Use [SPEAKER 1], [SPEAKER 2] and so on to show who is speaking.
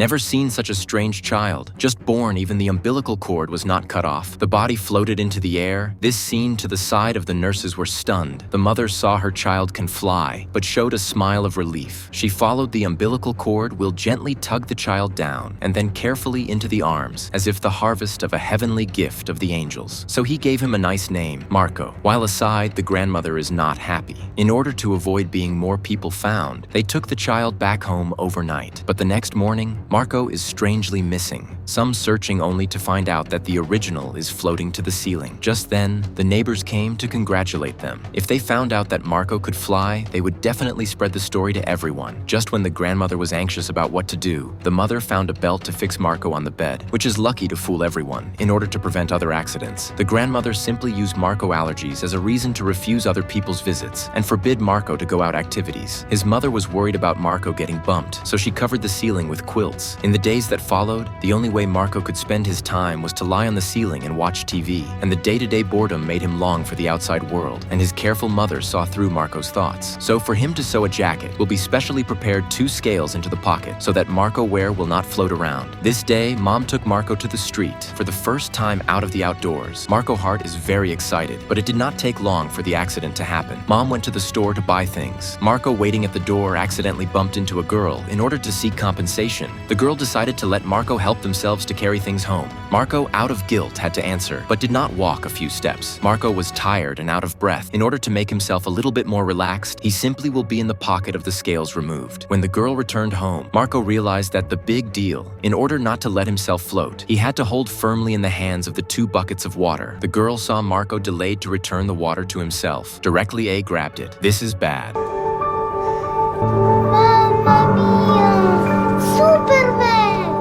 [SPEAKER 1] Never seen such a strange child. Just born, even the umbilical cord was not cut off. The body floated into the air. This scene to the side of the nurses were stunned. The mother saw her child can fly, but showed a smile of relief. She followed the umbilical cord, will gently tug the child down, and then carefully into the arms, as if the harvest of a heavenly gift of the angels. So he gave him a nice name, Marco. While aside, the grandmother is not happy. In order to avoid being more people found, they took the child back home overnight. But the next morning, Marco is strangely missing. Some searching only to find out that the original is floating to the ceiling. Just then, the neighbors came to congratulate them. If they found out that Marco could fly, they would definitely spread the story to everyone. Just when the grandmother was anxious about what to do, the mother found a belt to fix Marco on the bed, which is lucky to fool everyone, in order to prevent other accidents. The grandmother simply used Marco allergies as a reason to refuse other people's visits and forbid Marco to go out activities. His mother was worried about Marco getting bumped, so she covered the ceiling with quilts. In the days that followed, the only way Marco could spend his time was to lie on the ceiling and watch TV, and the day-to-day boredom made him long for the outside world, and his careful mother saw through Marco's thoughts. So for him to sew a jacket, we'll be specially prepared 2 scales into the pocket so that Marco wear will not float around. This day, Mom took Marco to the street for the first time out of the outdoors. Marco Hart is very excited, but it did not take long for the accident to happen. Mom went to the store to buy things. Marco, waiting at the door, accidentally bumped into a girl. In order to seek compensation, the girl decided to let Marco help themselves to carry things home. Marco, out of guilt, had to answer, but did not walk a few steps. Marco was tired and out of breath. In order to make himself a little bit more relaxed, he simply will be in the pocket of the scales removed. When the girl returned home, Marco realized that the big deal, in order not to let himself float, he had to hold firmly in the hands of the 2 buckets of water. The girl saw Marco delayed to return the water to himself. Directly A grabbed it. This is bad.
[SPEAKER 2] Mommy.